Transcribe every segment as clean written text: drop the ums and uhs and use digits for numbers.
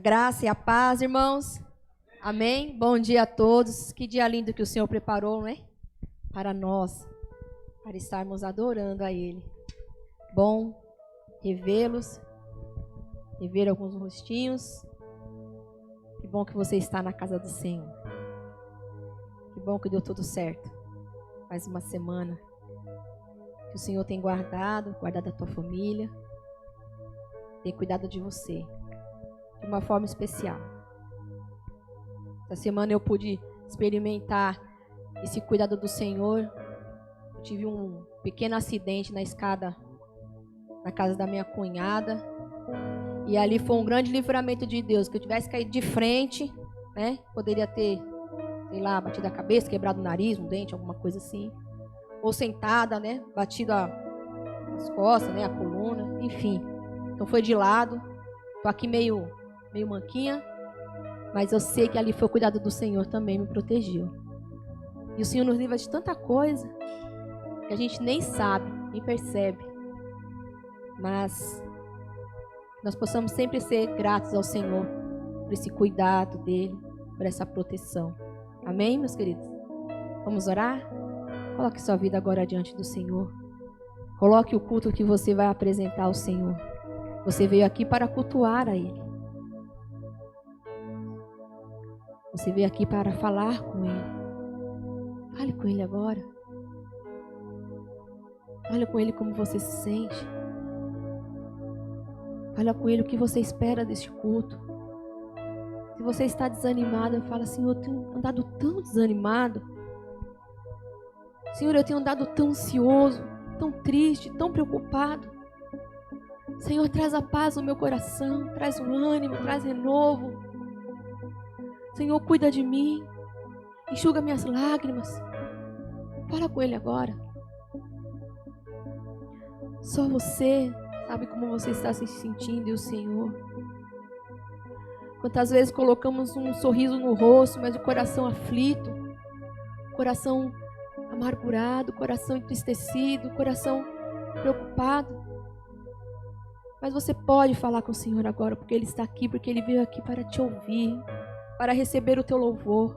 graça e a paz, irmãos. Amém? Bom dia a todos. Que dia lindo que o Senhor preparou, né? Para nós, para estarmos adorando a Ele. Bom revê-los, rever alguns rostinhos. Que bom que você está na casa do Senhor. Que bom que deu tudo certo. Mais uma semana que o Senhor tem guardado a tua família, tem cuidado de você de uma forma especial. Essa semana eu pude experimentar esse cuidado do Senhor. Eu tive um pequeno acidente na escada na casa da minha cunhada, e ali foi um grande livramento de Deus. Que eu tivesse caído de frente, né? Poderia ter, sei lá, batido a cabeça, quebrado o nariz, um dente, alguma coisa assim. Ou sentada, né? Batido as costas, né? A coluna, enfim. Então foi de lado. Tô aqui meio manquinha, mas eu sei que ali foi o cuidado do Senhor também, me protegeu. E o Senhor nos livra de tanta coisa que a gente nem sabe, nem percebe. Mas nós possamos sempre ser gratos ao Senhor por esse cuidado dele, por essa proteção. Amém, meus queridos? Vamos orar? Coloque sua vida agora diante do Senhor. Coloque o culto que você vai apresentar ao Senhor. Você veio aqui para cultuar a Ele. Você veio aqui para falar com Ele. Fale com Ele agora. Fale com Ele como você se sente. Fale com Ele o que você espera deste culto. Se você está desanimado, fala: Senhor, eu tenho andado tão desanimado. Senhor, eu tenho andado tão ansioso, tão triste, tão preocupado. Senhor, traz a paz no meu coração, traz o ânimo, traz renovo. Senhor, cuida de mim, enxuga minhas lágrimas. Fala com Ele agora. Só você sabe como você está se sentindo, e o Senhor. Quantas vezes colocamos um sorriso no rosto, mas o coração aflito, o coração amargurado, o coração entristecido, o coração preocupado. Mas você pode falar com o Senhor agora, porque Ele está aqui, porque Ele veio aqui para te ouvir, para receber o teu louvor.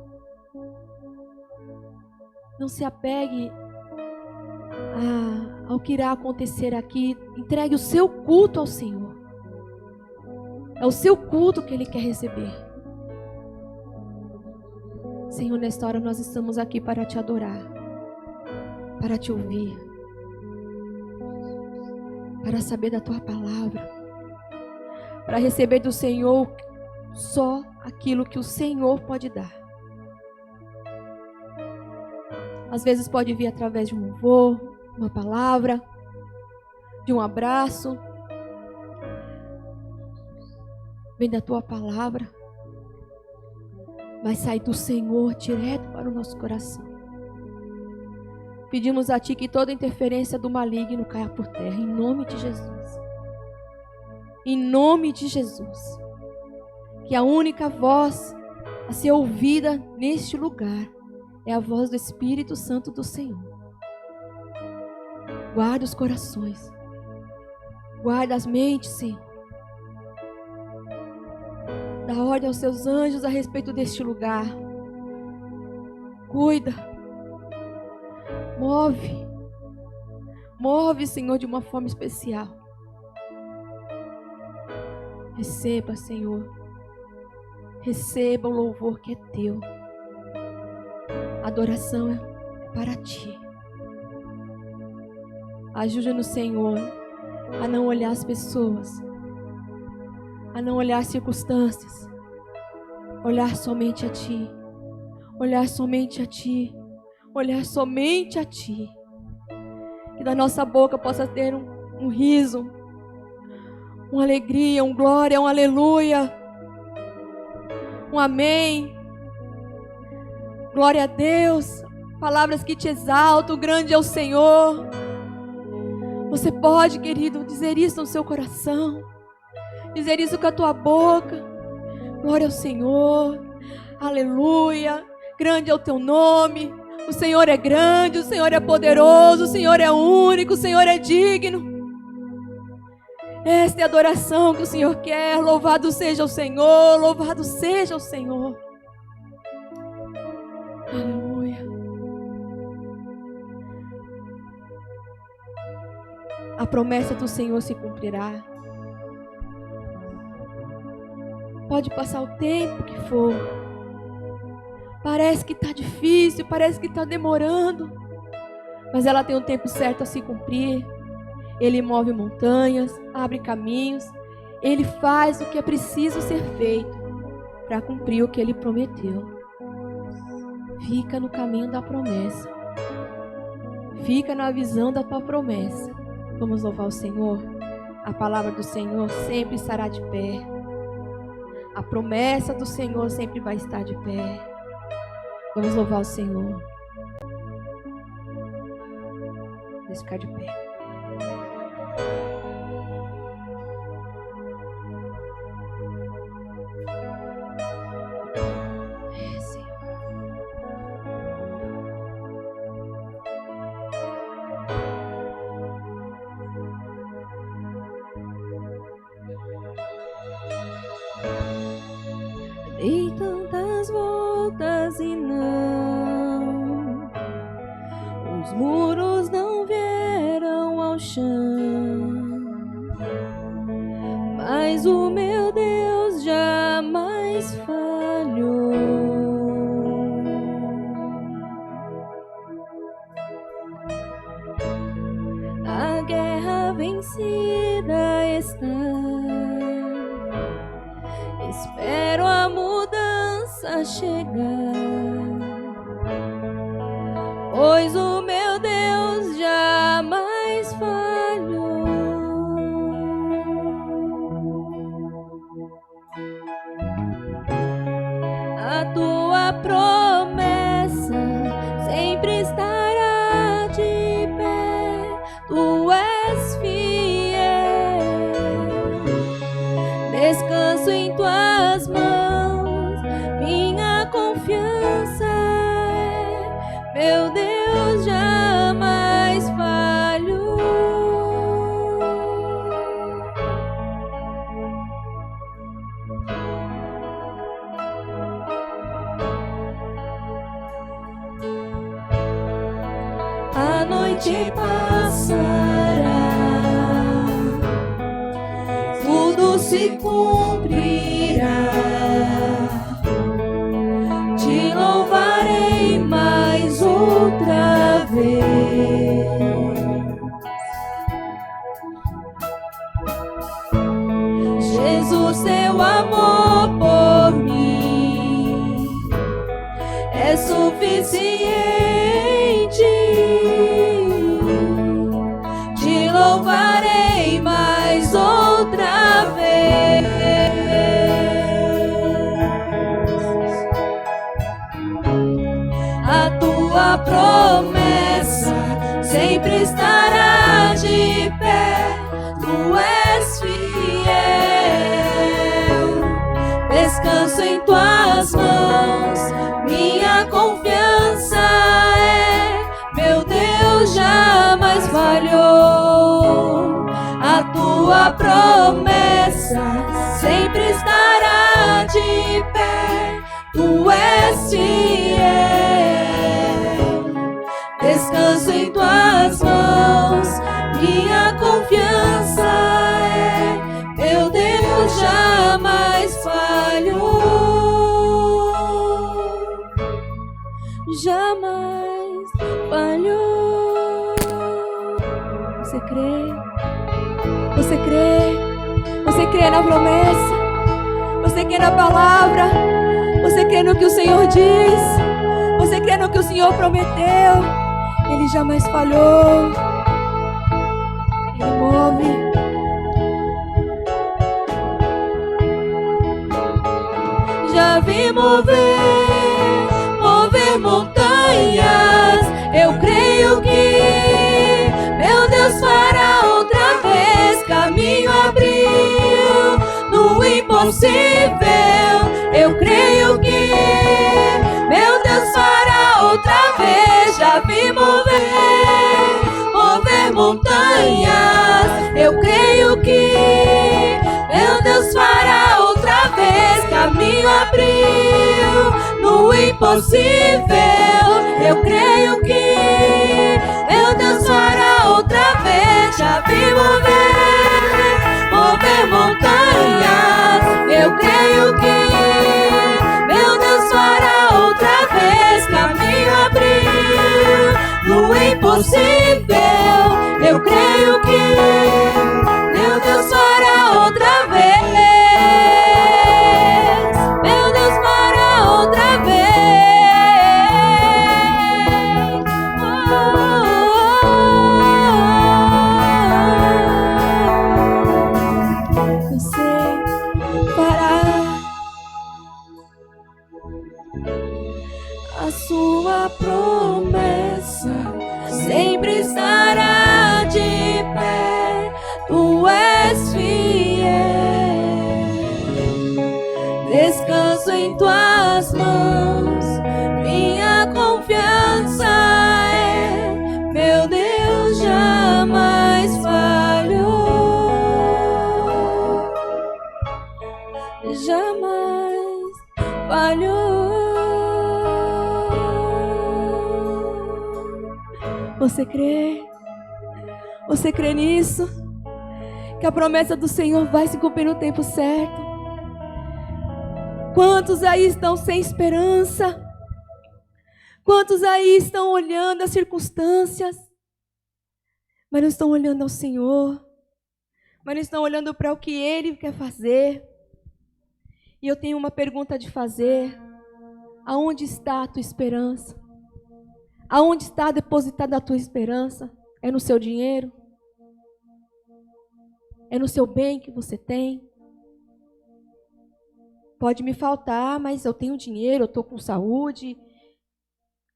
Não se apegue ao que irá acontecer aqui. Entregue o seu culto ao Senhor. É o seu culto que Ele quer receber. Senhor, nesta hora nós estamos aqui para te adorar, para te ouvir, para saber da tua palavra, para receber do Senhor só aquilo que o Senhor pode dar. Às vezes pode vir através de um louvor, uma palavra, de um abraço. Vem da tua palavra, mas sai do Senhor direto para o nosso coração. Pedimos a Ti que toda interferência do maligno caia por terra, em nome de Jesus. Em nome de Jesus. Que a única voz a ser ouvida neste lugar é a voz do Espírito Santo do Senhor. Guarda os corações. Guarda as mentes, Senhor. Dá ordem aos seus anjos a respeito deste lugar. Cuida. Move. Move, Senhor, de uma forma especial. Receba, Senhor. Receba o louvor que é teu. A adoração é para Ti. Ajude-nos, Senhor, a não olhar as pessoas, a não olhar as circunstâncias, olhar somente a Ti, olhar somente a Ti, olhar somente a Ti. Que da nossa boca possa ter um riso, uma alegria, um glória, um aleluia, um amém. Glória a Deus, palavras que te exaltam, grande é o Senhor. Você pode, querido, dizer isso no seu coração, dizer isso com a tua boca. Glória ao Senhor, aleluia, grande é o teu nome. O Senhor é grande, o Senhor é poderoso, o Senhor é único, o Senhor é digno. Esta é a adoração que o Senhor quer. Louvado seja o Senhor, louvado seja o Senhor. Aleluia. A promessa do Senhor se cumprirá. Pode passar o tempo que for. Parece que está difícil, parece que está demorando. Mas ela tem um tempo certo a se cumprir. Ele move montanhas, abre caminhos. Ele faz o que é preciso ser feito para cumprir o que Ele prometeu. Fica no caminho da promessa. Fica na visão da tua promessa. Vamos louvar o Senhor. A palavra do Senhor sempre estará de pé. A promessa do Senhor sempre vai estar de pé. Vamos louvar o Senhor. Vamos ficar de pé. Dei tantas voltas e não, os muros não vieram ao chão, mas o meu Deus jamais falhou. A guerra vencida está. Espero a mudança chegar, pois o meu Deus jamais falhou. A tua promessa sempre estará de pé, tu és fiel. Descanso em tuas mãos, minha confiança é, meu Deus jamais falhou. A noite passará, tudo se cumprirá. Te louvarei mais outra vez. Jesus, teu amor por mim é suficiente. Te louvarei mais outra vez. A tua promessa sempre estará de pé, tu és fiel. Descanso em tuas mãos, minha confiança é, meu Deus jamais falhou. A tua promessa sempre estará de pé, tu és fiel. Descanso em tuas mãos, minha confiança é, meu Deus jamais falhou. Jamais falhou. Você crê? Você crê? Você crê na promessa? Você crê na palavra? Você crê no que o Senhor diz? Você crê no que o Senhor prometeu? Ele jamais falhou. Ele move. Já vi mover montanhas. Eu creio que meu Deus fará outra vez. Caminho abriu no impossível. Eu creio que meu Deus fará outra vez. Já vi mover montanhas. Eu creio que caminho abriu no impossível. Eu creio que meu Deus fará outra vez. Já vi mover montanhas. Eu creio que meu Deus fará outra vez. Caminho abriu no impossível. Eu creio que meu Deus fará outra vez. Meu Deus fará outra vez. Você fará. A sua promessa sempre estará de pé. Tu és fiel. Descanso em tuas mãos. Minha confiança é, meu Deus jamais falhou. Jamais falhou. Você crê? Você crê nisso? Que a promessa do Senhor vai se cumprir no tempo certo? Quantos aí estão sem esperança? Quantos aí estão olhando as circunstâncias, mas não estão olhando ao Senhor, mas não estão olhando para o que Ele quer fazer? E eu tenho uma pergunta de fazer: aonde está a tua esperança? Aonde está depositada a tua esperança? É no seu dinheiro? É no seu bem que você tem? Pode me faltar, mas eu tenho dinheiro, eu estou com saúde.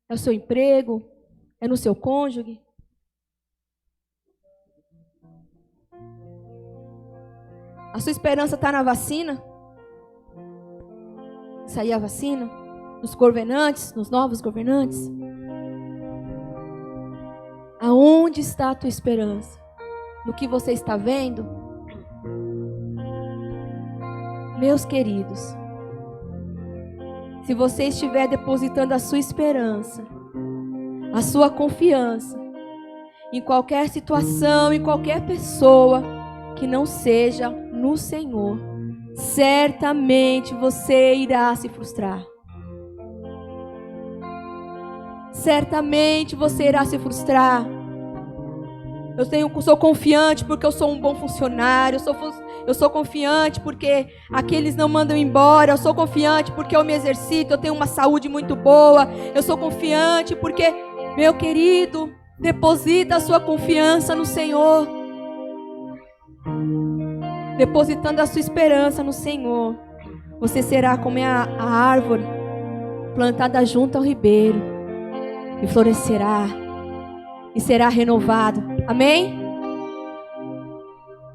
É o seu emprego? É no seu cônjuge? A sua esperança está na vacina? Sair a vacina? Nos governantes, nos novos governantes? Aonde está a tua esperança? No que você está vendo? Meus queridos, se você estiver depositando a sua esperança, a sua confiança em qualquer situação, em qualquer pessoa que não seja no Senhor, certamente você irá se frustrar. Certamente você irá se frustrar. Eu sou confiante porque eu sou um bom funcionário. Eu sou confiante porque aqueles não mandam embora. Eu sou confiante porque eu me exercito. Eu tenho uma saúde muito boa. Eu sou confiante porque, meu querido, deposita a sua confiança no Senhor. Depositando a sua esperança no Senhor, você será como a árvore plantada junto ao ribeiro, e florescerá e será renovado. Amém?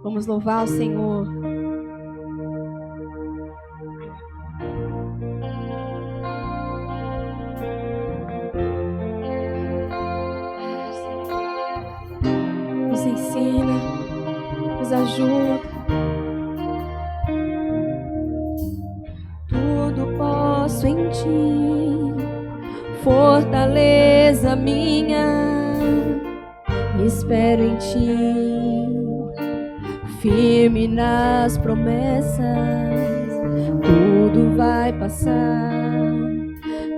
Vamos louvar o Senhor. Nos ensina, nos ajuda. Tudo posso em ti, fortaleza minha, espero em ti, firme nas promessas. Tudo vai passar,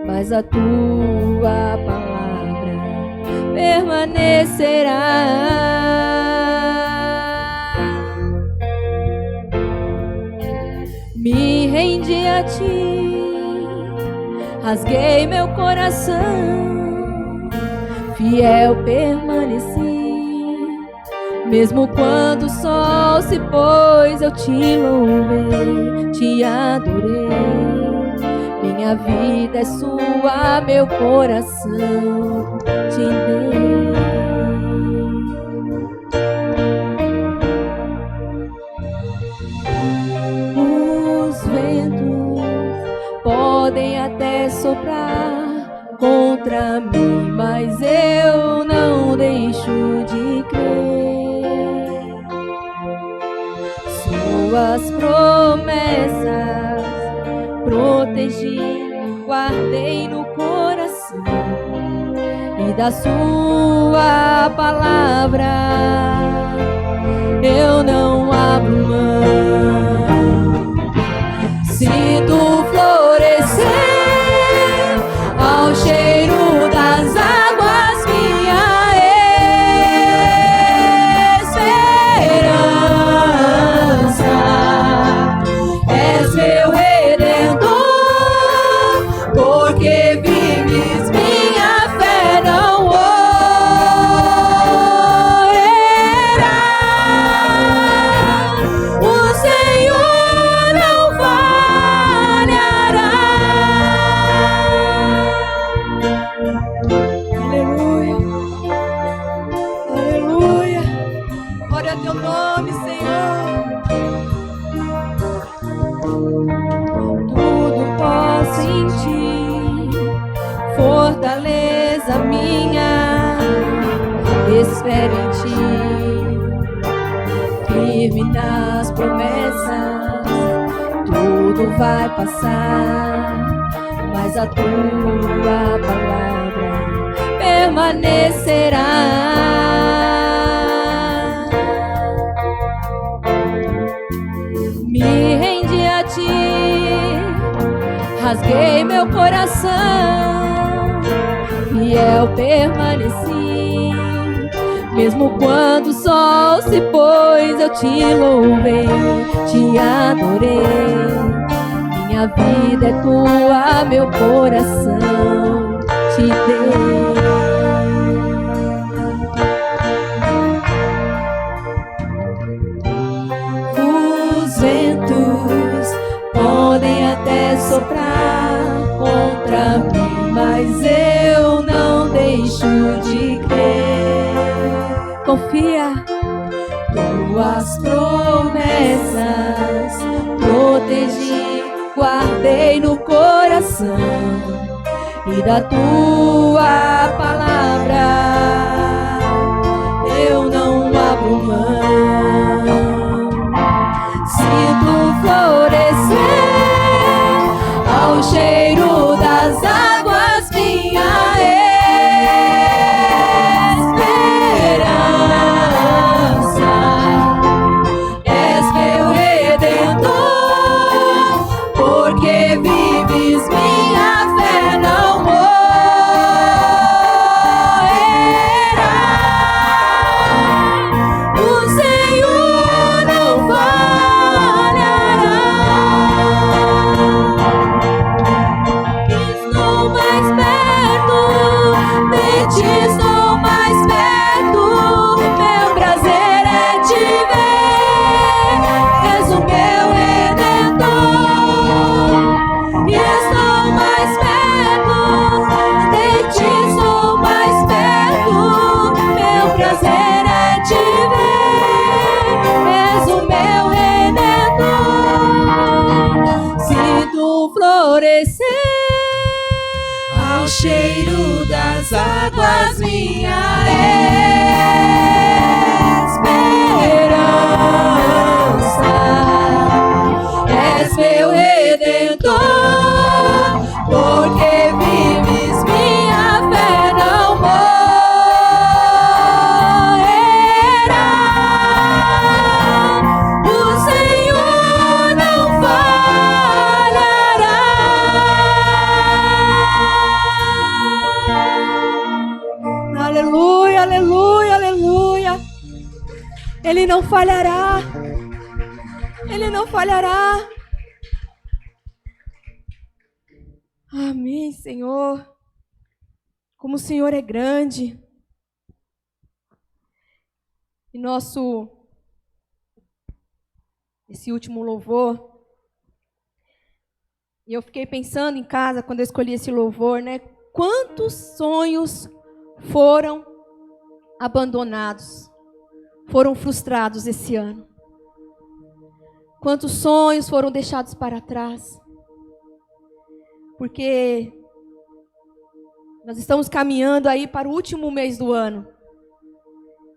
mas a tua palavra permanecerá. Me rendi a ti, rasguei meu coração, fiel permaneci, mesmo quando o sol se pôs, eu te louvei, te adorei. Minha vida é sua, meu coração te dei. Os ventos podem até soprar contra mim, mas eu não deixo de crer. Suas promessas protegi, guardei no coração, e da sua palavra eu não abro mão. Sinto florescer ao cheiro das águas minha esperança. És meu redentor, porque vives minha fé não morrerá. O Senhor não falhará. Aleluia, aleluia. Glória a teu nome, Senhor. Tudo posso em ti, fortaleza minha, espero em ti, firme nas promessas. Tudo vai passar, mas a tua palavra permanecerá. Me rendi a ti, rasguei meu coração, fiel permaneci, mesmo quando o sol se pôs, eu te louvei, te adorei. Minha vida é tua, meu coração te dei. Os ventos podem até soprar contra mim, mas eu não deixo de crer. Confia, tuas promessas protegi, guardei no coração, e da tua palavra eu não abro mão. Sinto florescer ao cheiro das águas minha esperança. És meu redentor, porque vives minha fé não morrerá. O Senhor não falhará. Estou mais perto de ti, estou mais perto. Meu prazer é te ver. És o meu redentor. E estou mais perto de ti, estou mais perto. Meu prazer é te ver. És o meu redentor. Sinto florescer ao cheiro das águas minha esperança. És meu redentor, porque vives minha fé não morrerá. O Senhor não falhará. Aleluia, aleluia, aleluia. Ele não falhará. Ele não falhará. Amém, Senhor. Como o Senhor é grande. E esse último louvor, e eu fiquei pensando em casa quando eu escolhi esse louvor, né? Quantos sonhos foram abandonados, foram frustrados esse ano? Quantos sonhos foram deixados para trás? Porque nós estamos caminhando aí para o último mês do ano.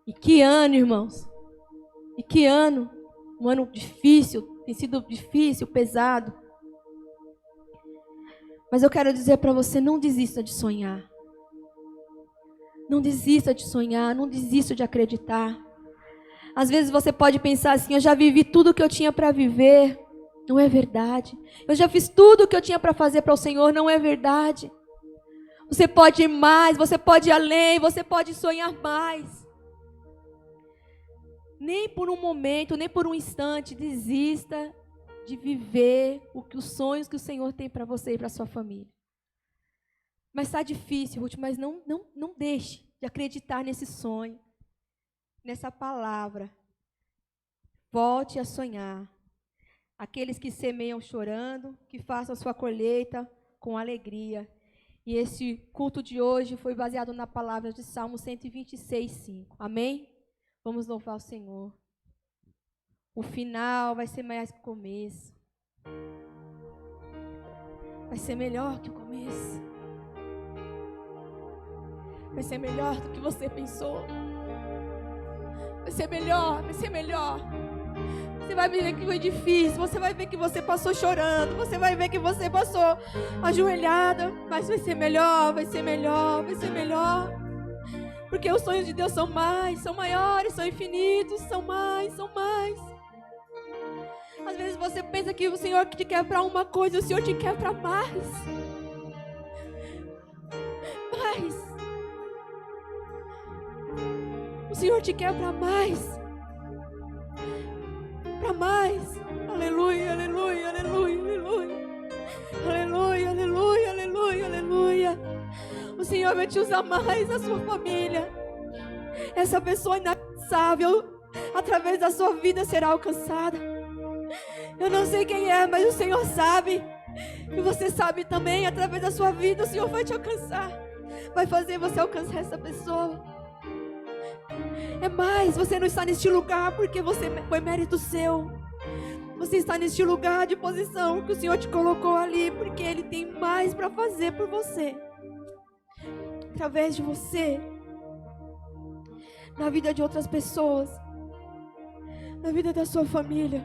E que ano, irmãos? E que ano? Um ano difícil, tem sido difícil, pesado. Mas eu quero dizer para você, não desista de sonhar. Não desista de sonhar, não desista de acreditar. Às vezes você pode pensar assim, eu já vivi tudo o que eu tinha para viver. Não é verdade. Eu já fiz tudo o que eu tinha para fazer para o Senhor. Não é verdade. Você pode ir mais, você pode ir além, você pode sonhar mais. Nem por um momento, nem por um instante, desista de viver os sonhos que o Senhor tem para você e para sua família. Mas está difícil, Ruth, mas não deixe de acreditar nesse sonho, nessa palavra. Volte a sonhar. Aqueles que semeiam chorando, que façam a sua colheita com alegria. E esse culto de hoje foi baseado na palavra de Salmo 126:5. Amém? Vamos louvar o Senhor. O final vai ser mais que o começo. Vai ser melhor que o começo. Vai ser melhor do que você pensou. Vai ser melhor, vai ser melhor. Você vai ver que foi difícil, você vai ver que você passou chorando, você vai ver que você passou ajoelhada, mas vai ser melhor, vai ser melhor, vai ser melhor. Porque os sonhos de Deus são mais, são maiores, são infinitos, são mais, são mais. Às vezes você pensa que o Senhor te quer para uma coisa, o Senhor te quer para mais. Mais. O Senhor te quer para mais. Para mais. Aleluia, aleluia, aleluia, aleluia. Aleluia, aleluia, aleluia, aleluia. O Senhor vai te usar mais, a sua família. Essa pessoa inalcançável, através da sua vida, será alcançada. Eu não sei quem é, mas o Senhor sabe. E você sabe também, através da sua vida, o Senhor vai te alcançar. Vai fazer você alcançar essa pessoa. É mais, você não está neste lugar porque foi mérito seu. Você está neste lugar de posição que o Senhor te colocou ali porque Ele tem mais para fazer por você. Através de você, na vida de outras pessoas, na vida da sua família.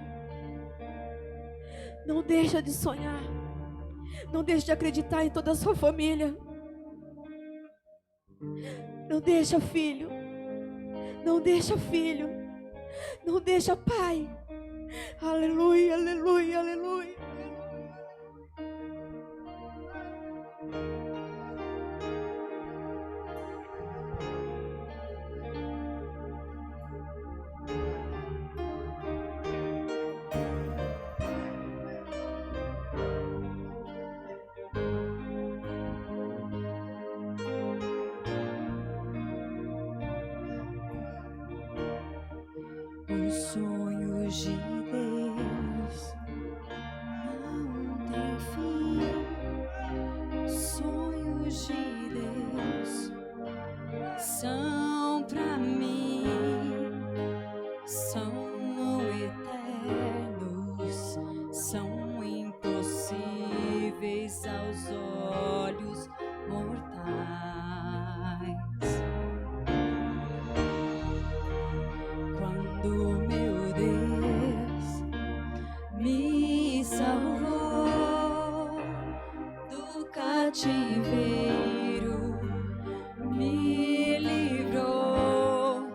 Não deixa de sonhar. Não deixa de acreditar em toda a sua família. Não deixa, filho. Não deixa, filho. Não deixa, pai. Aleluia, aleluia, aleluia. Os sonhos de Deus não têm fim. Sonhos de Deus são pra mim, são eternos, são impossíveis aos olhos mortais. Quando meu Deus me salvou do cativeiro, me livrou,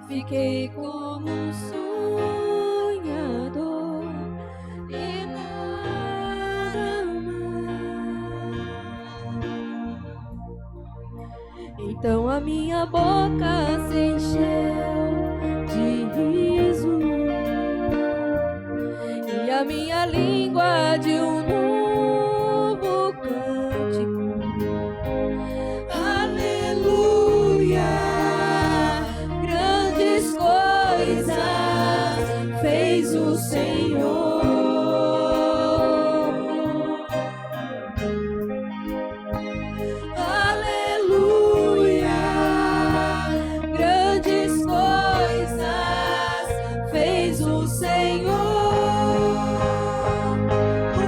fiquei como um sonhador e nada mais. Então a minha boca se encheu de riso e a minha língua de um novo cântico. Aleluia, grandes coisas fez o Senhor. Aleluia, grandes coisas fez o Senhor. O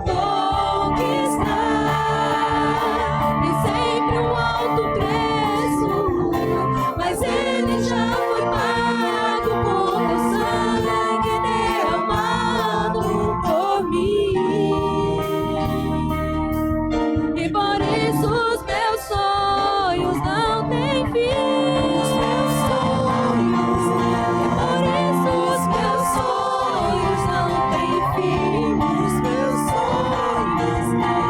conquistar. Tem sempre um alto preço, mas ele já foi pago com teu sangue derramado por mim. E por isso os meus sonhos não têm fim. Os meus sonhos, e por isso os meus sonhos não têm fim. Os meus sonhos, os meus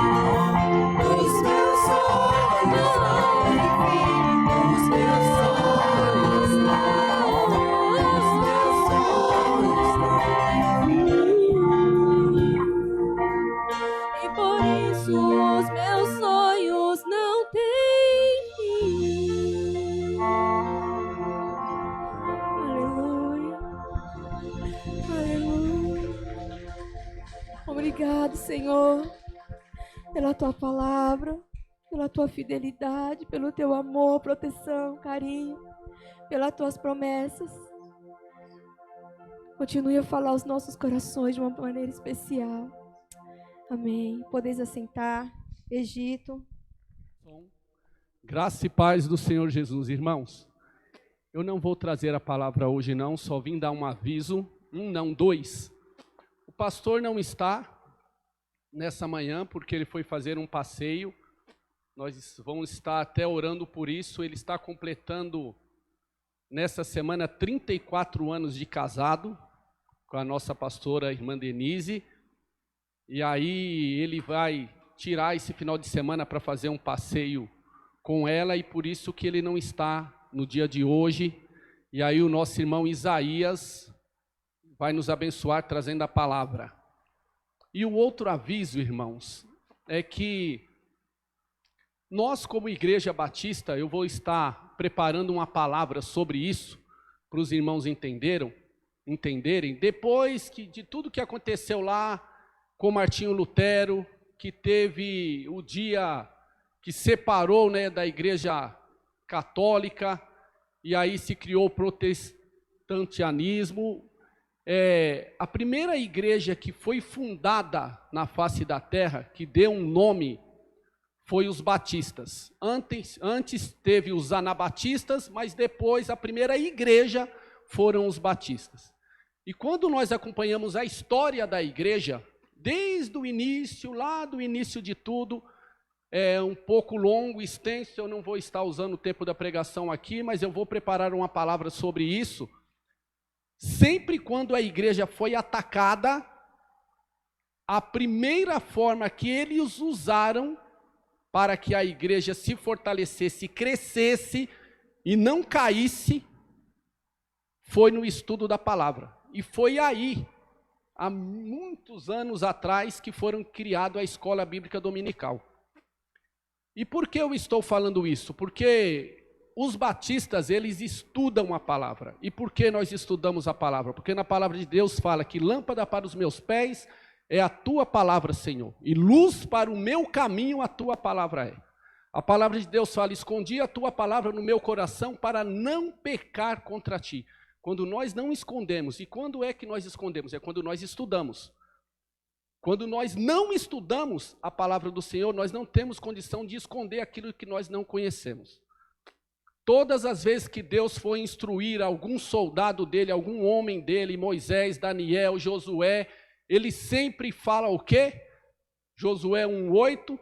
sonhos não têm fim. Os meus sonhos, os meus sonhos não têm fim. E por isso os meus sonhos não têm fim. Aleluia. Aleluia. Obrigado, Senhor, pela tua palavra, pela tua fidelidade, pelo teu amor, proteção, carinho, pelas tuas promessas. Continue a falar aos nossos corações de uma maneira especial. Amém. Podeis assentar. Egito. Graça e paz do Senhor Jesus. Irmãos, eu não vou trazer a palavra hoje não, só vim dar um aviso, dois. O pastor não está nessa manhã porque ele foi fazer um passeio. Nós vamos estar até orando por isso. Ele está completando nessa semana 34 anos de casado com a nossa pastora, irmã Denise. E aí ele vai tirar esse final de semana para fazer um passeio com ela, e por isso que ele não está no dia de hoje. E aí o nosso irmão Isaías vai nos abençoar trazendo a palavra. E o outro aviso, irmãos, é que nós como Igreja Batista, eu vou estar preparando uma palavra sobre isso, para os irmãos entenderem, depois de tudo que aconteceu lá, com Martinho Lutero, que teve o dia que separou, né, da Igreja Católica, e aí se criou o protestantianismo. A primeira igreja que foi fundada na face da terra, que deu um nome, foi os batistas. Antes teve os anabatistas, mas depois a primeira igreja foram os batistas. E quando nós acompanhamos a história da igreja, desde o início, lá do início de tudo, é um pouco longo, extenso, eu não vou estar usando o tempo da pregação aqui, mas eu vou preparar uma palavra sobre isso. Sempre quando a igreja foi atacada, a primeira forma que eles usaram para que a igreja se fortalecesse, crescesse e não caísse, foi no estudo da palavra. E foi aí, há muitos anos atrás, que foram criadas a escola bíblica dominical. E por que eu estou falando isso? Porque os batistas, eles estudam a palavra. E por que nós estudamos a palavra? Porque na palavra de Deus fala que lâmpada para os meus pés é a tua palavra, Senhor, e luz para o meu caminho a tua palavra é. A palavra de Deus fala: escondi a tua palavra no meu coração para não pecar contra ti. Quando nós não escondemos, e quando é que nós escondemos? É quando nós estudamos. Quando nós não estudamos a palavra do Senhor, nós não temos condição de esconder aquilo que nós não conhecemos. Todas as vezes que Deus foi instruir algum soldado dele, algum homem dele, Moisés, Daniel, Josué, ele sempre fala o quê? Josué 1:8,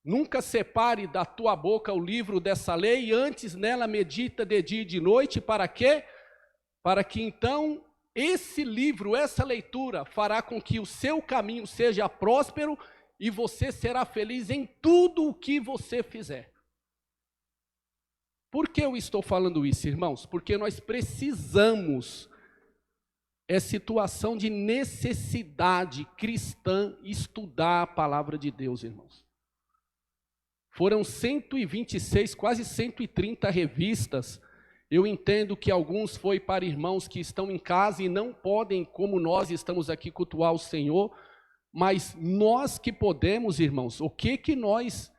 nunca separe da tua boca o livro dessa lei, antes nela medita de dia e de noite, para quê? Para que então esse livro, essa leitura, fará com que o seu caminho seja próspero e você será feliz em tudo o que você fizer. Por que eu estou falando isso, irmãos? Porque nós precisamos, é situação de necessidade cristã, estudar a palavra de Deus, irmãos. Foram 126, quase 130 revistas. Eu entendo que alguns foi para irmãos que estão em casa e não podem, como nós estamos aqui, cultuar o Senhor. Mas nós que podemos, irmãos, o que nós,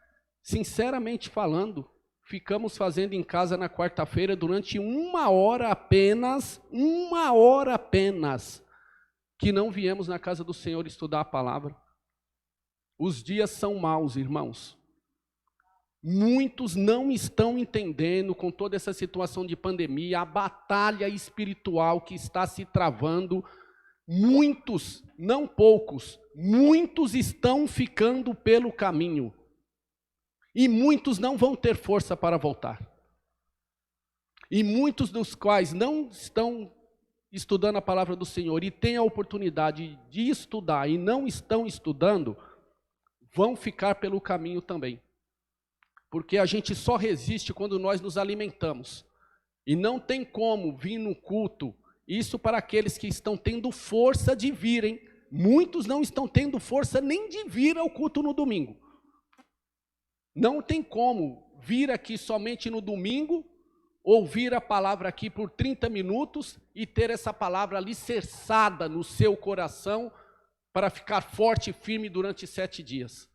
sinceramente falando, ficamos fazendo em casa na quarta-feira durante 1 hora apenas, que não viemos na casa do Senhor estudar a palavra. Os dias são maus, irmãos. Muitos não estão entendendo, com toda essa situação de pandemia, a batalha espiritual que está se travando. Muitos, não poucos, muitos estão ficando pelo caminho. E muitos não vão ter força para voltar. E muitos dos quais não estão estudando a palavra do Senhor e têm a oportunidade de estudar e não estão estudando, vão ficar pelo caminho também. Porque a gente só resiste quando nós nos alimentamos. E não tem como vir no culto, isso para aqueles que estão tendo força de virem. Muitos não estão tendo força nem de vir ao culto no domingo. Não tem como vir aqui somente no domingo, ouvir a palavra aqui por 30 minutos e ter essa palavra alicerçada no seu coração para ficar forte e firme durante 7 dias.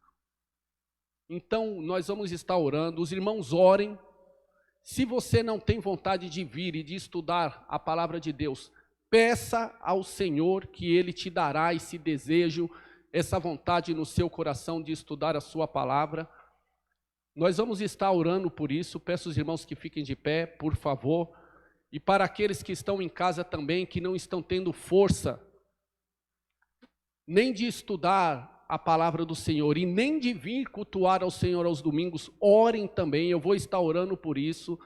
Então, nós vamos estar orando, os irmãos orem. Se você não tem vontade de vir e de estudar a palavra de Deus, peça ao Senhor que Ele te dará esse desejo, essa vontade no seu coração de estudar a sua palavra. Nós vamos estar orando por isso, peço aos irmãos que fiquem de pé, por favor. E para aqueles que estão em casa também, que não estão tendo força, nem de estudar a palavra do Senhor e nem de vir cultuar ao Senhor aos domingos, orem também. Eu vou estar orando por isso,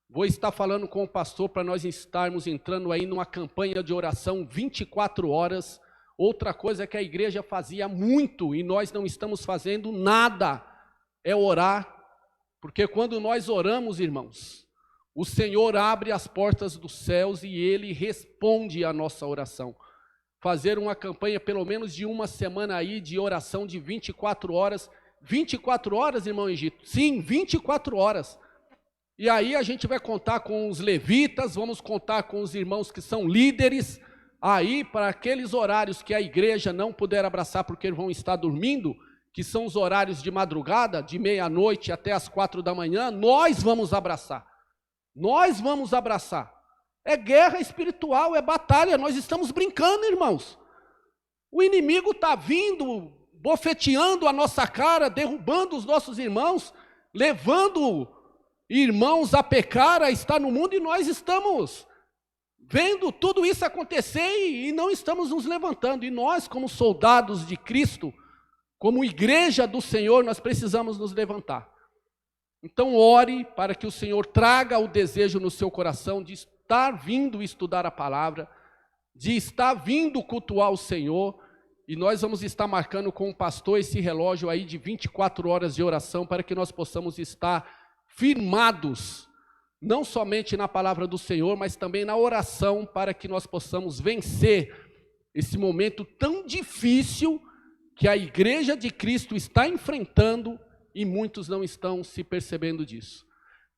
vou estar falando com o pastor para nós estarmos entrando aí numa campanha de oração 24 horas. Outra coisa que a igreja fazia muito e nós não estamos fazendo nada, é orar, porque quando nós oramos, irmãos, o Senhor abre as portas dos céus e Ele responde à nossa oração. Fazer uma campanha pelo menos de uma semana aí de oração de 24 horas. 24 horas, irmão Egito? Sim, 24 horas. E aí a gente vai contar com os levitas, vamos contar com os irmãos que são líderes. Aí, para aqueles horários que a igreja não puder abraçar porque vão estar dormindo, que são os horários de madrugada, de meia-noite até as 4 da manhã, nós vamos abraçar. Nós vamos abraçar. É guerra espiritual, é batalha, nós estamos brincando, irmãos. O inimigo está vindo, bofeteando a nossa cara, derrubando os nossos irmãos, levando irmãos a pecar, a estar no mundo, e nós estamos vendo tudo isso acontecer e não estamos nos levantando. E nós, como soldados de Cristo, como igreja do Senhor, nós precisamos nos levantar. Então ore para que o Senhor traga o desejo no seu coração de estar vindo estudar a palavra, de estar vindo cultuar o Senhor, e nós vamos estar marcando com o pastor esse relógio aí de 24 horas de oração, para que nós possamos estar firmados, não somente na palavra do Senhor, mas também na oração, para que nós possamos vencer esse momento tão difícil que a igreja de Cristo está enfrentando, e muitos não estão se percebendo disso.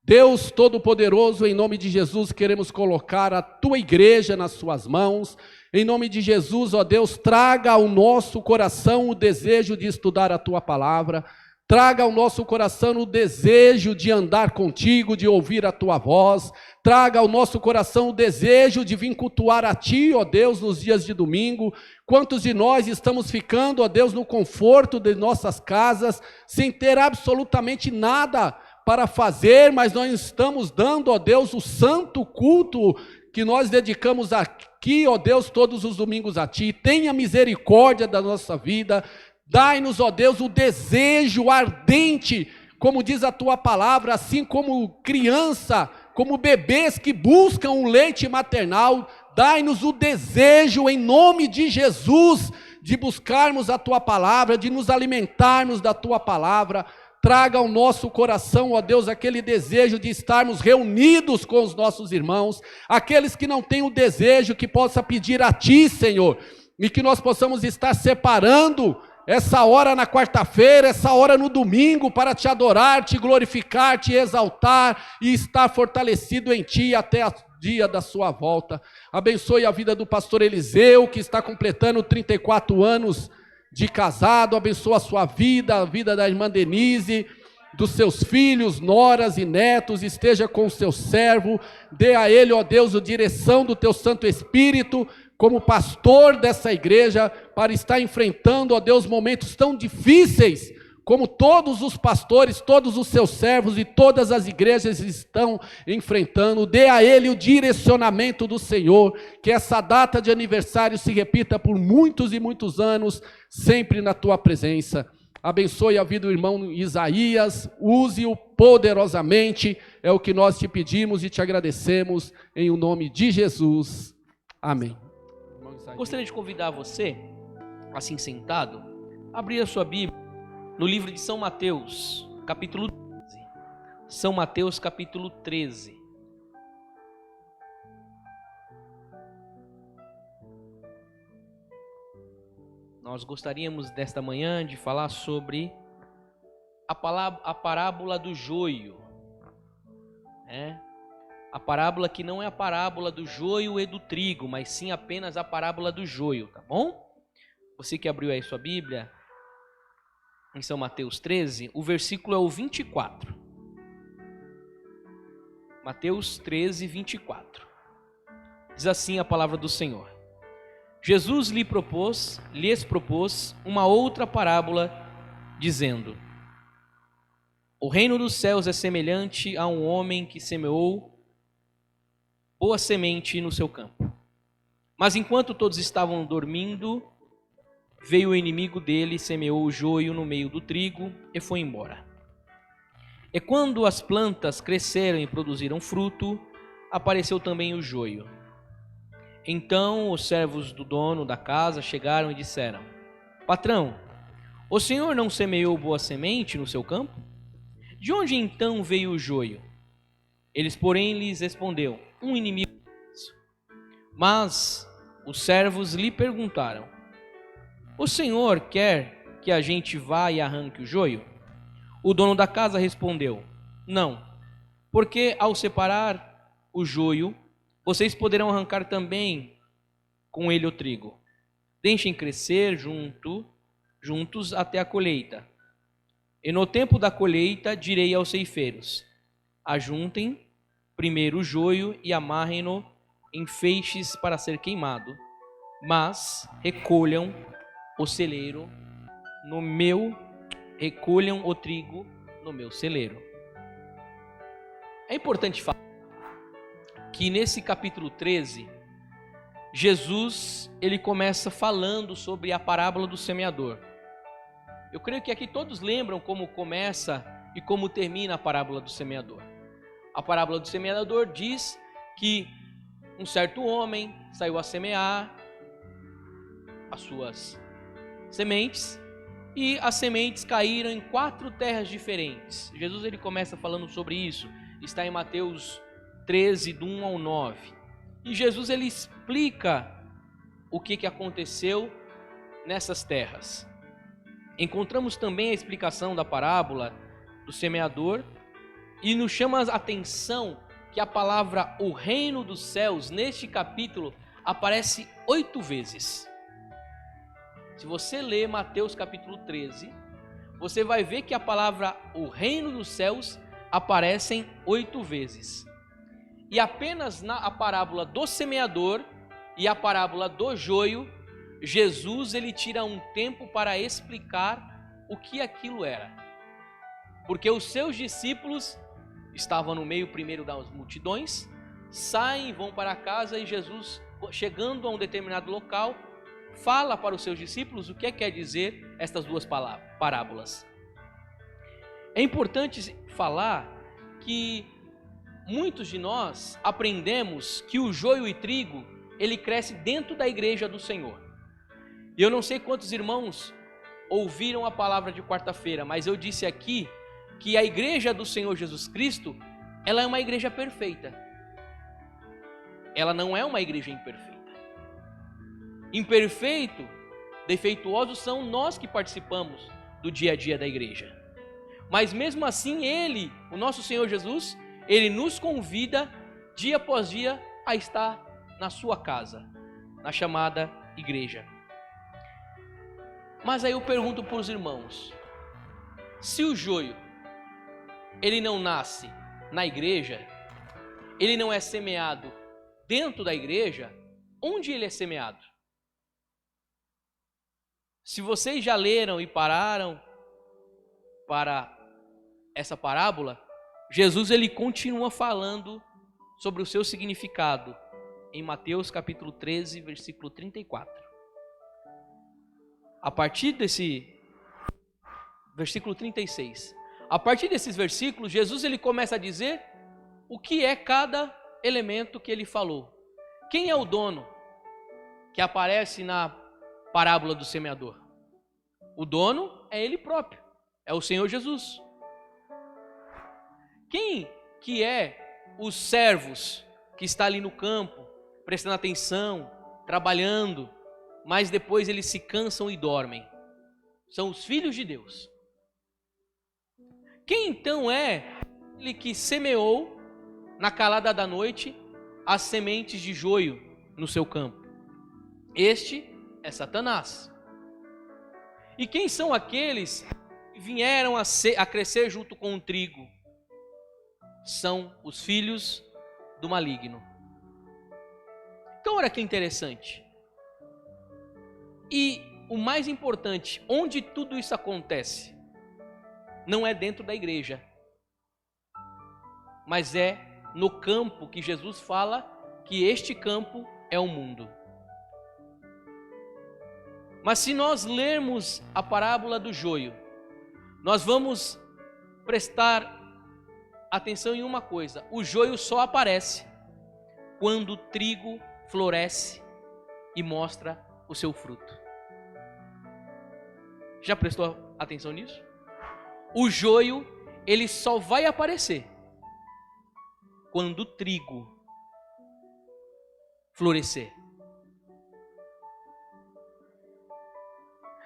Deus Todo-Poderoso, em nome de Jesus, queremos colocar a tua igreja nas suas mãos. Em nome de Jesus, ó Deus, traga ao nosso coração o desejo de estudar a tua palavra. Traga ao nosso coração o desejo de andar contigo, de ouvir a tua voz. Traga ao nosso coração o desejo de vir cultuar a ti, ó Deus, nos dias de domingo. Quantos de nós estamos ficando, ó Deus, no conforto de nossas casas, sem ter absolutamente nada para fazer, mas nós estamos dando, ó Deus, o santo culto que nós dedicamos aqui, ó Deus, todos os domingos a ti. Tenha misericórdia da nossa vida. Dai-nos, ó Deus, o desejo ardente, como diz a tua palavra, assim como criança, como bebês que buscam um leite maternal. Dai-nos o desejo, em nome de Jesus, de buscarmos a tua palavra, de nos alimentarmos da tua palavra. Traga ao nosso coração, ó Deus, aquele desejo de estarmos reunidos com os nossos irmãos, aqueles que não têm o desejo, que possa pedir a ti, Senhor, e que nós possamos estar separando essa hora na quarta-feira, essa hora no domingo, para te adorar, te glorificar, te exaltar e estar fortalecido em ti até o dia da sua volta. Abençoe a vida do pastor Eliseu, que está completando 34 anos de casado. Abençoa a sua vida, a vida da irmã Denise, dos seus filhos, noras e netos. Esteja com o seu servo, dê a ele, ó Deus, a direção do teu Santo Espírito, como pastor dessa igreja, para estar enfrentando, ó Deus, momentos tão difíceis, como todos os pastores, todos os seus servos e todas as igrejas estão enfrentando. Dê a ele o direcionamento do Senhor, que essa data de aniversário se repita por muitos e muitos anos, sempre na tua presença. Abençoe a vida do irmão Isaías, use-o poderosamente, é o que nós te pedimos e te agradecemos, em o nome de Jesus. Amém. Gostaria de convidar você, assim sentado, a abrir a sua Bíblia no livro de São Mateus, capítulo 13. São Mateus, capítulo 13. Nós gostaríamos desta manhã de falar sobre a parábola do joio. A parábola que não é a parábola do joio e do trigo, mas sim apenas a parábola do joio, tá bom? Você que abriu aí sua Bíblia, em São Mateus 13, o versículo é o 24. Mateus 13, 24. Diz assim a palavra do Senhor. Jesus lhes propôs uma outra parábola, dizendo: o reino dos céus é semelhante a um homem que semeou boa semente no seu campo. Mas enquanto todos estavam dormindo, veio o inimigo dele, semeou o joio no meio do trigo e foi embora. E quando as plantas cresceram e produziram fruto, apareceu também o joio. Então os servos do dono da casa chegaram e disseram: patrão, o senhor não semeou boa semente no seu campo? De onde então veio o joio? Eles, porém, lhes respondeu: um inimigo. Mas os servos lhe perguntaram: o senhor quer que a gente vá e arranque o joio? O dono da casa respondeu: não, porque ao separar o joio, vocês poderão arrancar também com ele o trigo. Deixem crescer juntos até a colheita. E no tempo da colheita direi aos ceifeiros: ajuntem primeiro o joio e amarrem-no em feixes para ser queimado, mas recolham o celeiro recolham o trigo no meu celeiro. É importante falar que nesse capítulo 13, Jesus, ele começa falando sobre a parábola do semeador. Eu creio que aqui todos lembram como começa e como termina a parábola do semeador. A parábola do semeador diz que um certo homem saiu a semear as suas sementes e as sementes caíram em 4 terras diferentes. Jesus ele começa falando sobre isso, está em Mateus 13, do 1 ao 9. E Jesus ele explica o que aconteceu nessas terras. Encontramos também a explicação da parábola do semeador e nos chama a atenção que a palavra o reino dos céus neste capítulo aparece 8 vezes. Se você ler Mateus capítulo 13, você vai ver que a palavra o reino dos céus aparecem 8 vezes. E apenas na parábola do semeador e a parábola do joio, Jesus ele tira um tempo para explicar o que aquilo era. Porque os seus discípulos estavam no meio primeiro das multidões, saem, vão para casa e Jesus, chegando a um determinado local, fala para os seus discípulos o que quer dizer estas 2 parábolas. É importante falar que muitos de nós aprendemos que o joio e trigo, ele cresce dentro da igreja do Senhor. E eu não sei quantos irmãos ouviram a palavra de quarta-feira, mas eu disse aqui que a igreja do Senhor Jesus Cristo, ela é uma igreja perfeita. Ela não é uma igreja imperfeita. Imperfeito, defeituosos são nós que participamos do dia a dia da igreja. Mas mesmo assim ele, o nosso Senhor Jesus, ele nos convida dia após dia a estar na sua casa, na chamada igreja. Mas aí eu pergunto para os irmãos, se o joio, ele não nasce na igreja, ele não é semeado dentro da igreja, onde ele é semeado. Se vocês já leram e pararam para essa parábola, Jesus ele continua falando sobre o seu significado em Mateus capítulo 13, versículo 34. A partir desse versículo 36, a partir desses versículos, Jesus ele começa a dizer o que é cada elemento que ele falou. Quem é o dono que aparece na parábola do semeador? O dono é ele próprio, é o Senhor Jesus. Quem que é os servos que está ali no campo, prestando atenção, trabalhando, mas depois eles se cansam e dormem? São os filhos de Deus. Quem então é ele que semeou na calada da noite as sementes de joio no seu campo? Este é Satanás. E quem são aqueles que vieram a crescer junto com o trigo? São os filhos do maligno. Então olha que interessante. E o mais importante, onde tudo isso acontece, não é dentro da igreja, mas é no campo que Jesus fala que este campo é o mundo. Mas se nós lermos a parábola do joio, nós vamos prestar atenção em uma coisa: o joio só aparece quando o trigo floresce e mostra o seu fruto. Já prestou atenção nisso? O joio, ele só vai aparecer quando o trigo florescer.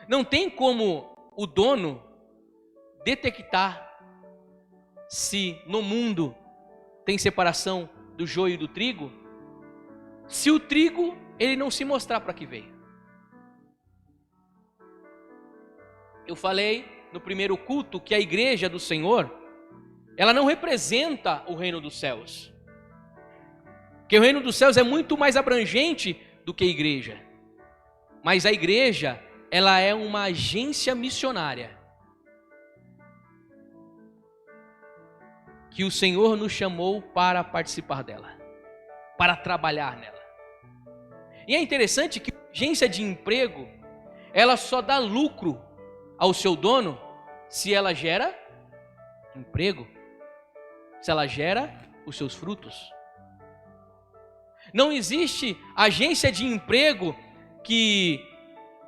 Não tem como o dono detectar se no mundo tem separação do joio e do trigo, se o trigo ele não se mostrar para que veio. Eu falei no primeiro culto que a igreja do Senhor, ela não representa o reino dos céus. Porque o reino dos céus é muito mais abrangente do que a igreja. Mas a igreja, ela é uma agência missionária que o Senhor nos chamou para participar dela, para trabalhar nela. E é interessante que a agência de emprego, ela só dá lucro ao seu dono se ela gera emprego, se ela gera os seus frutos. Não existe agência de emprego que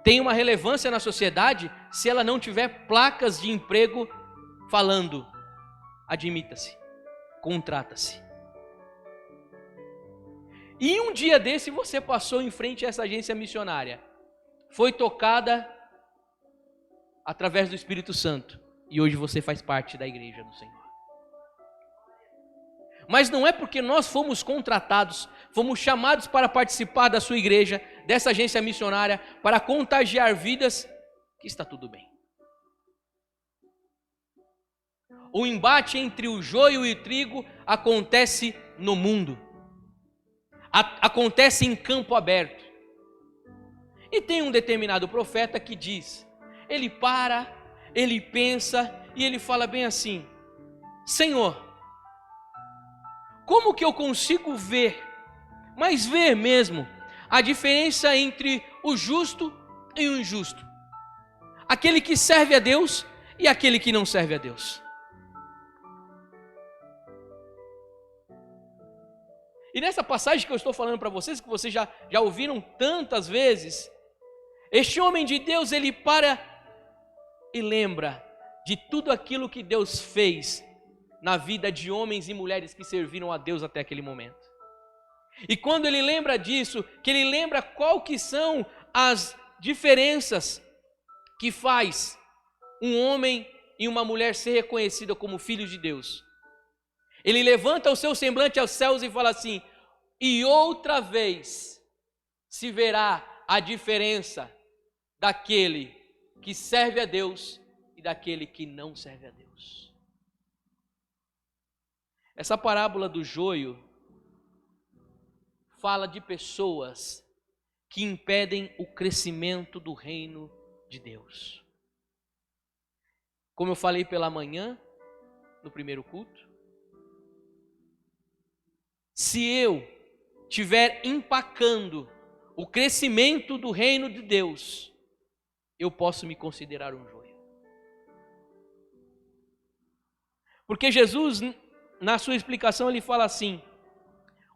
tem uma relevância na sociedade se ela não tiver placas de emprego falando: admita-se, contrata-se. E um dia desse você passou em frente a essa agência missionária, foi tocada através do Espírito Santo, e hoje você faz parte da igreja do Senhor. Mas não é porque nós fomos contratados, fomos chamados para participar da sua igreja, dessa agência missionária, para contagiar vidas, que está tudo bem. O embate entre o joio e o trigo acontece no mundo, acontece em campo aberto. E tem um determinado profeta que diz, ele para, ele pensa e ele fala bem assim: Senhor, como que eu consigo ver, mas ver mesmo, a diferença entre o justo e o injusto, aquele que serve a Deus e aquele que não serve a Deus? E nessa passagem que eu estou falando para vocês, que vocês já ouviram tantas vezes, este homem de Deus, ele para e lembra de tudo aquilo que Deus fez na vida de homens e mulheres que serviram a Deus até aquele momento. E quando ele lembra disso, que ele lembra qual que são as diferenças que faz um homem e uma mulher ser reconhecida como filhos de Deus, ele levanta o seu semblante aos céus e fala assim: e outra vez se verá a diferença daquele que serve a Deus e daquele que não serve a Deus. Essa parábola do joio fala de pessoas que impedem o crescimento do reino de Deus. Como eu falei pela manhã, no primeiro culto, se eu estiver empacando o crescimento do reino de Deus, eu posso me considerar um joio. Porque Jesus, na sua explicação, ele fala assim: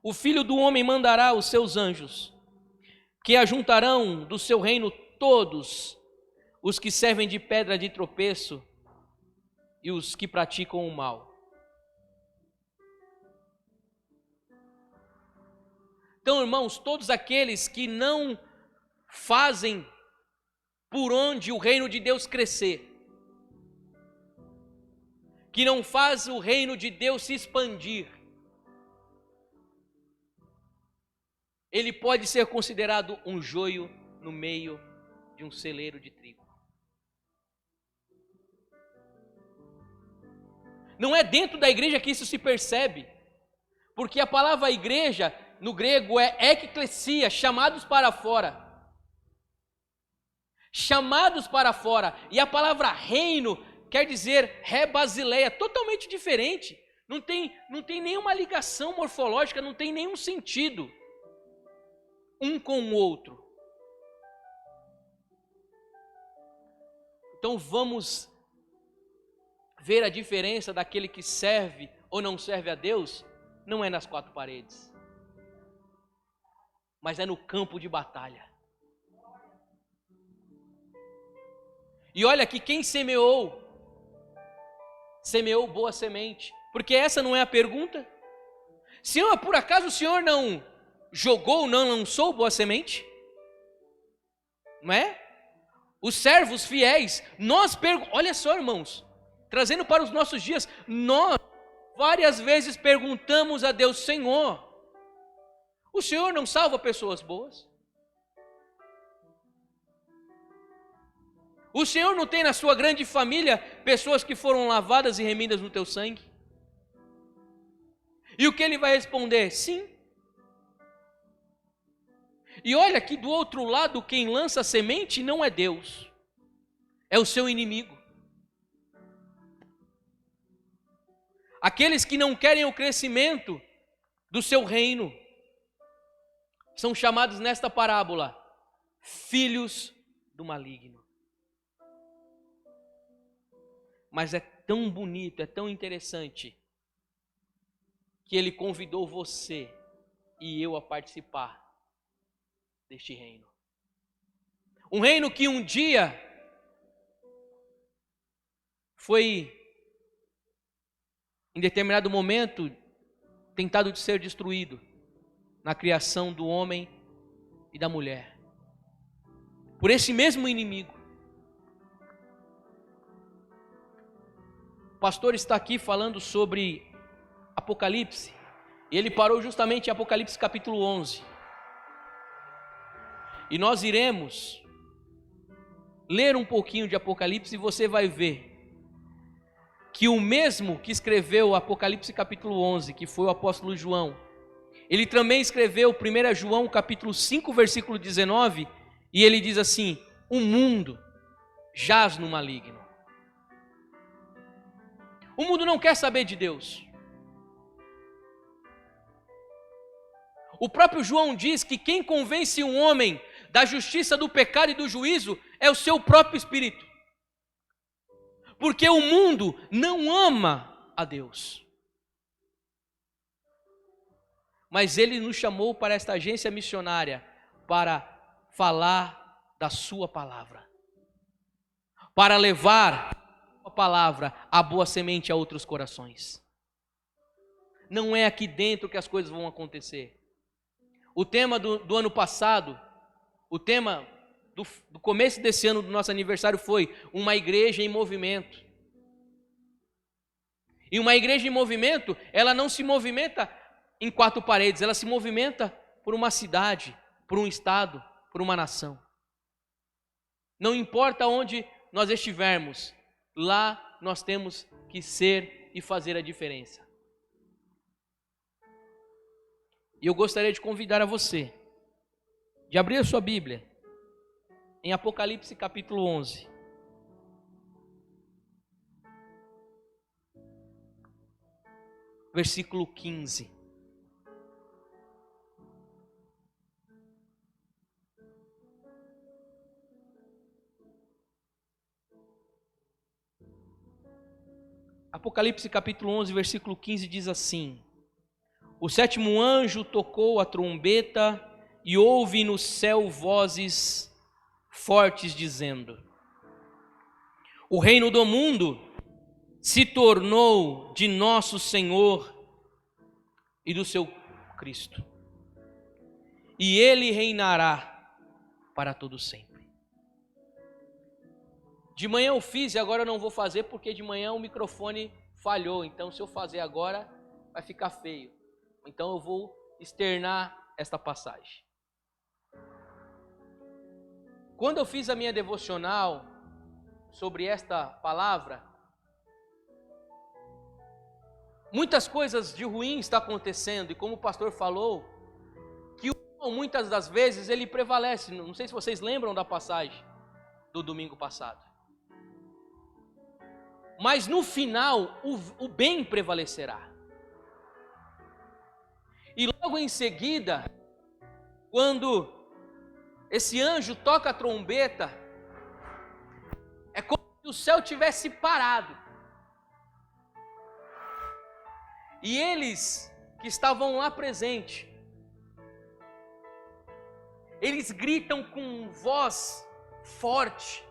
o Filho do Homem mandará os seus anjos, que ajuntarão do seu reino todos os que servem de pedra de tropeço e os que praticam o mal. Então, irmãos, todos aqueles que não fazem por onde o reino de Deus crescer, que não faz o reino de Deus se expandir, ele pode ser considerado um joio no meio de um celeiro de trigo. Não é dentro da igreja que isso se percebe, porque a palavra igreja no grego é ekklesia, chamados para fora. Chamados para fora. E a palavra reino quer dizer rebasileia, totalmente diferente. Não tem nenhuma ligação morfológica, não tem nenhum sentido um com o outro. Então vamos ver a diferença daquele que serve ou não serve a Deus, não é nas quatro paredes, mas é no campo de batalha. E olha que quem semeou boa semente, porque essa não é a pergunta. Se por acaso o Senhor não jogou, não lançou boa semente, não é? Os servos fiéis, olha só, irmãos, trazendo para os nossos dias, nós várias vezes perguntamos a Deus: Senhor, o Senhor não salva pessoas boas? O Senhor não tem na sua grande família pessoas que foram lavadas e remidas no teu sangue? E o que ele vai responder? Sim. E olha que do outro lado, quem lança a semente não é Deus, é o seu inimigo. Aqueles que não querem o crescimento do seu reino são chamados nesta parábola filhos do maligno. Mas é tão bonito, é tão interessante, que ele convidou você e eu a participar deste reino. Um reino que um dia foi, em determinado momento, tentado de ser destruído na criação do homem e da mulher, por esse mesmo inimigo. O pastor está aqui falando sobre Apocalipse, e ele parou justamente em Apocalipse capítulo 11. E nós iremos ler um pouquinho de Apocalipse e você vai ver que o mesmo que escreveu Apocalipse capítulo 11, que foi o apóstolo João, ele também escreveu 1 João capítulo 5, versículo 19, e ele diz assim: o mundo jaz no maligno. O mundo não quer saber de Deus. O próprio João diz que quem convence um homem da justiça, do pecado e do juízo é o seu próprio espírito. Porque o mundo não ama a Deus. Mas ele nos chamou para esta agência missionária para falar da sua palavra, para levar a palavra, a boa semente a outros corações. Não é aqui dentro que as coisas vão acontecer. O tema do ano passado, o tema do começo desse ano, do nosso aniversário, foi uma igreja em movimento. E uma igreja em movimento, ela não se movimenta em quatro paredes, ela se movimenta por uma cidade, por um estado, por uma nação. Não importa onde nós estivermos, lá nós temos que ser e fazer a diferença. E eu gostaria de convidar a você de abrir a sua Bíblia em Apocalipse capítulo 11. Versículo 15. Apocalipse capítulo 11, versículo 15 diz assim: O sétimo anjo tocou a trombeta e houve no céu vozes fortes dizendo: O reino do mundo se tornou de nosso Senhor e do seu Cristo, e ele reinará para todo sempre. De manhã eu fiz e agora eu não vou fazer porque de manhã o microfone falhou, então se eu fazer agora vai ficar feio. Então eu vou externar esta passagem. Quando eu fiz a minha devocional sobre esta palavra, muitas coisas de ruim estão acontecendo, e como o pastor falou, que muitas das vezes ele prevalece. Não sei se vocês lembram da passagem do domingo passado. Mas no final, o bem prevalecerá. E logo em seguida, quando esse anjo toca a trombeta, é como se o céu tivesse parado. E eles que estavam lá presentes, eles gritam com voz forte,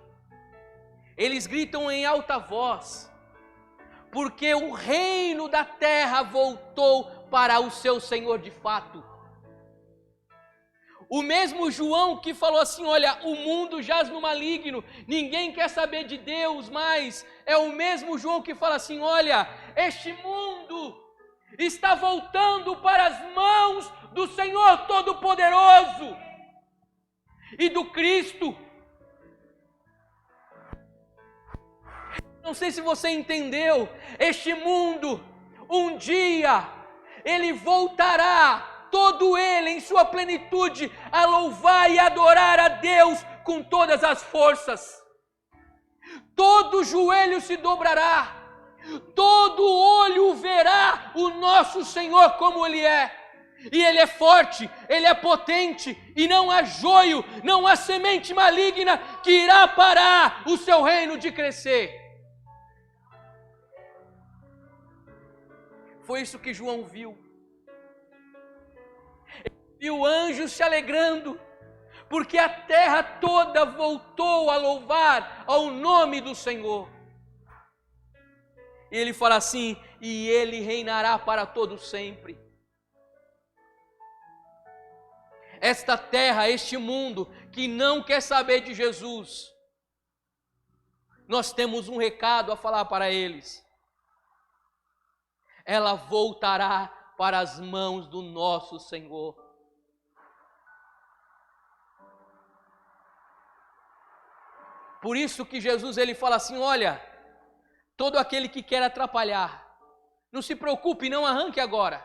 eles gritam em alta voz, porque o reino da terra voltou para o seu Senhor de fato. O mesmo João que falou assim: olha, o mundo jaz no maligno, ninguém quer saber de Deus mais, é o mesmo João que fala assim: olha, este mundo está voltando para as mãos do Senhor Todo-Poderoso e do Cristo. Não sei se você entendeu, este mundo, um dia, ele voltará, todo ele em sua plenitude, a louvar e adorar a Deus com todas as forças. Todo joelho se dobrará, todo olho verá o nosso Senhor como Ele é. E Ele é forte, Ele é potente, e não há joio, não há semente maligna que irá parar o seu reino de crescer. Foi isso que João viu. Ele viu anjos se alegrando, porque a terra toda voltou a louvar ao nome do Senhor. E ele fala assim: e ele reinará para todo sempre. Esta terra, este mundo que não quer saber de Jesus, nós temos um recado a falar para eles. Ela voltará para as mãos do nosso Senhor. Por isso que Jesus ele fala assim: olha, todo aquele que quer atrapalhar, não se preocupe, não arranque agora.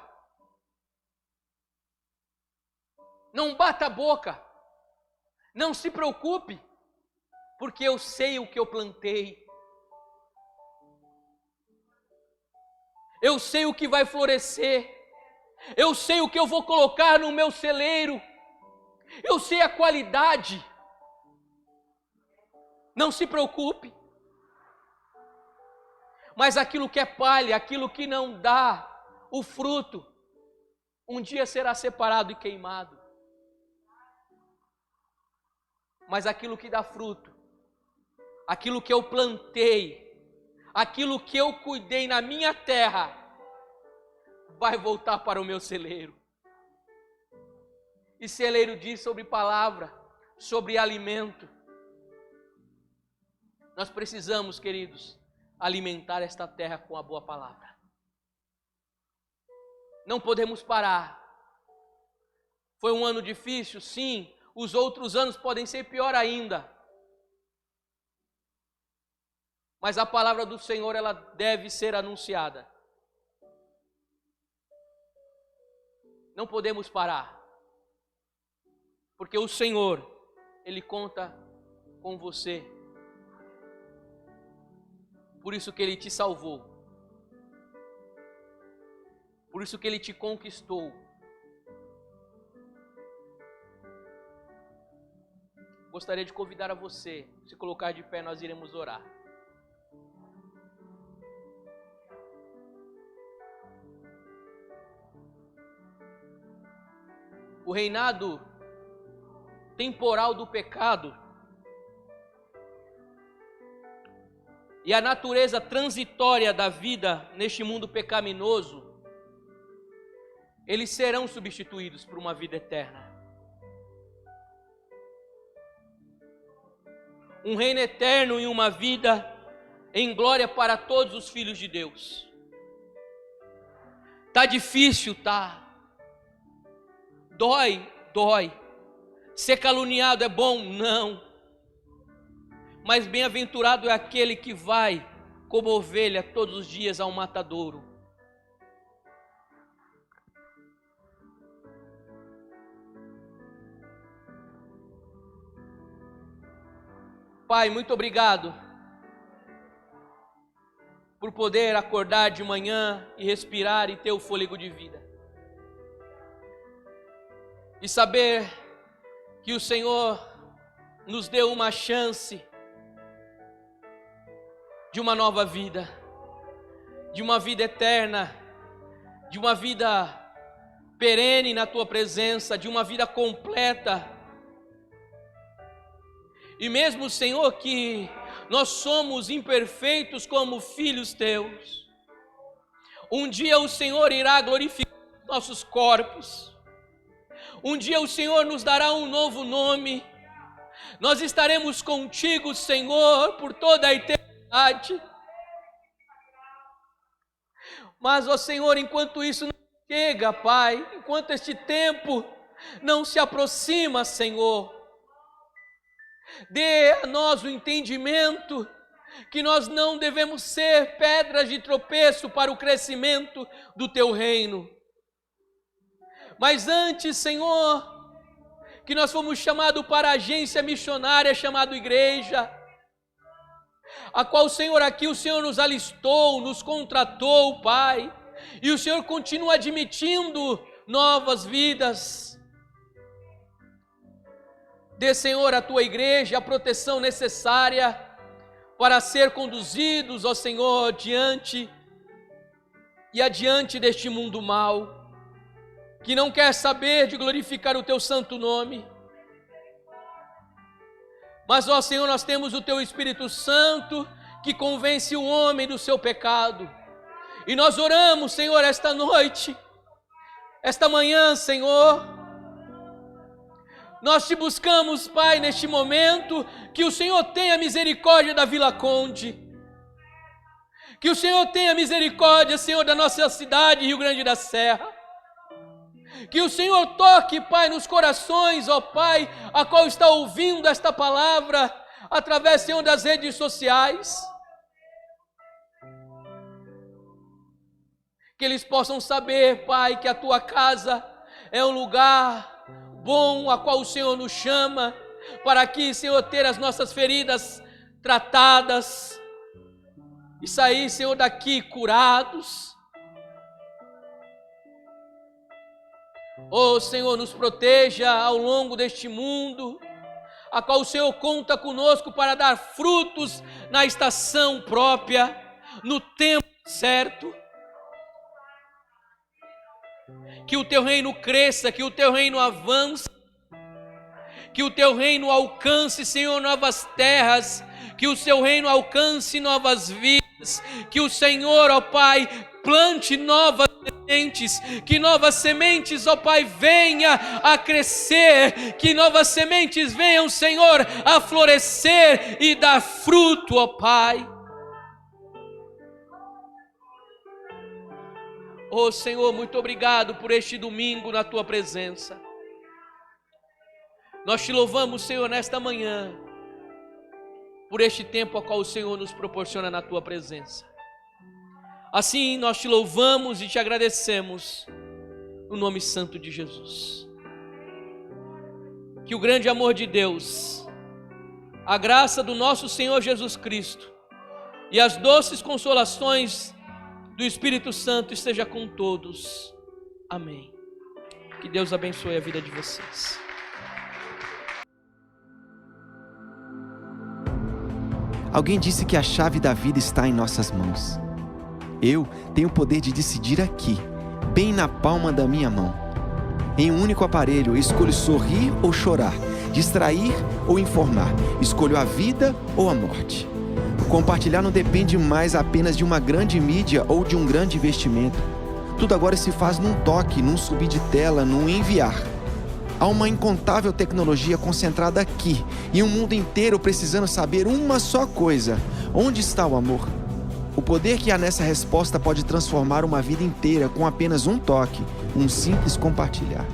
Não bata a boca. Não se preocupe, porque eu sei o que eu plantei. Eu sei o que vai florescer. Eu sei o que eu vou colocar no meu celeiro. Eu sei a qualidade. Não se preocupe. Mas aquilo que é palha, aquilo que não dá o fruto, um dia será separado e queimado. Mas aquilo que dá fruto, aquilo que eu plantei, aquilo que eu cuidei na minha terra, vai voltar para o meu celeiro. E celeiro diz sobre palavra, sobre alimento. Nós precisamos, queridos, alimentar esta terra com a boa palavra. Não podemos parar. Foi um ano difícil, sim. Os outros anos podem ser pior ainda. Mas a palavra do Senhor, ela deve ser anunciada. Não podemos parar. porque o Senhor, Ele conta com você. Por isso que Ele te salvou. Por isso que Ele te conquistou. Gostaria de convidar a você, se colocar de pé, nós iremos orar. O reinado temporal do pecado e a natureza transitória da vida neste mundo pecaminoso, eles serão substituídos por uma vida eterna. Um reino eterno e uma vida em glória para todos os filhos de Deus. Tá difícil, tá? Dói. Ser caluniado é bom? Não. Mas bem-aventurado é aquele que vai como ovelha todos os dias ao matadouro. Pai, muito obrigado por poder acordar de manhã e respirar e ter o fôlego de vida. E saber que o Senhor nos deu uma chance de uma nova vida, de uma vida eterna, de uma vida perene na Tua presença, de uma vida completa. E mesmo, Senhor, que nós somos imperfeitos como filhos Teus, um dia o Senhor irá glorificar nossos corpos, um dia o Senhor nos dará um novo nome, nós estaremos contigo, Senhor, por toda a eternidade. Mas, ó Senhor, enquanto isso não chega, Pai, enquanto este tempo não se aproxima, Senhor, dê a nós o entendimento que nós não devemos ser pedras de tropeço para o crescimento do Teu reino. Mas antes, Senhor, que nós fomos chamados para a agência missionária chamada igreja, a qual, Senhor, aqui o Senhor nos alistou, nos contratou, Pai, e o Senhor continua admitindo novas vidas. Dê, Senhor, à Tua igreja a proteção necessária para ser conduzidos, ó Senhor, adiante deste mundo mau, que não quer saber de glorificar o Teu santo nome. Mas, ó Senhor, nós temos o Teu Espírito Santo que convence o homem do seu pecado. E nós oramos, Senhor, esta noite, esta manhã, Senhor, nós Te buscamos, Pai, neste momento, que o Senhor tenha misericórdia da Vila Conde, que o Senhor tenha misericórdia, Senhor, da nossa cidade, Rio Grande da Serra, que o Senhor toque, Pai, nos corações, ó Pai, a qual está ouvindo esta palavra, através, Senhor, das redes sociais, que eles possam saber, Pai, que a Tua casa é um lugar bom, a qual o Senhor nos chama, para aqui, Senhor, ter as nossas feridas tratadas, e sair, Senhor, daqui curados. Oh, Senhor, nos proteja ao longo deste mundo, a qual o Senhor conta conosco para dar frutos na estação própria, no tempo certo. Que o Teu reino cresça, que o Teu reino avance, que o Teu reino alcance, Senhor, novas terras, que o Seu reino alcance novas vidas, que o Senhor, ó Pai, plante novas sementes, que novas sementes, ó Pai, venha a crescer, que novas sementes venham, Senhor, a florescer e dar fruto, ó Pai. Oh Senhor, muito obrigado por este domingo na Tua presença. Nós Te louvamos, Senhor, nesta manhã, por este tempo a qual o Senhor nos proporciona na Tua presença. Assim nós Te louvamos e Te agradecemos, no nome santo de Jesus. que o grande amor de Deus, a graça do nosso Senhor Jesus Cristo e as doces consolações do Espírito Santo esteja com todos. Amém. Que Deus abençoe a vida de vocês. Alguém disse que a chave da vida está em nossas mãos. Eu tenho o poder de decidir aqui, bem na palma da minha mão. Em um único aparelho, eu escolho sorrir ou chorar, distrair ou informar, escolho a vida ou a morte. Compartilhar não depende mais apenas de uma grande mídia ou de um grande investimento. Tudo agora se faz num toque, num subir de tela, num enviar. Há uma incontável tecnologia concentrada aqui e um mundo inteiro precisando saber uma só coisa: onde está o amor? O poder que há nessa resposta pode transformar uma vida inteira com apenas um toque, um simples compartilhar.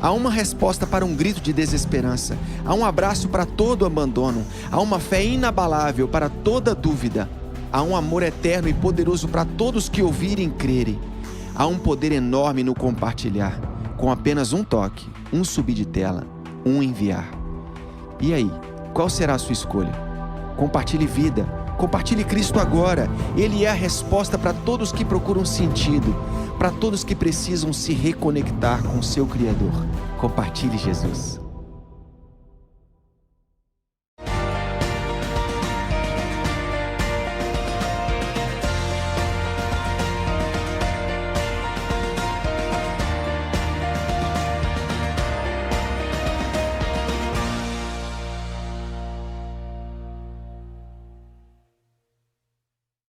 Há uma resposta para um grito de desesperança, há um abraço para todo abandono, há uma fé inabalável para toda dúvida, há um amor eterno e poderoso para todos que ouvirem e crerem. Há um poder enorme no compartilhar, com apenas um toque, um subir de tela, um enviar. E aí, qual será a sua escolha? Compartilhe vida, compartilhe Cristo agora. Ele é a resposta para todos que procuram sentido, para todos que precisam se reconectar com o seu Criador. Compartilhe Jesus.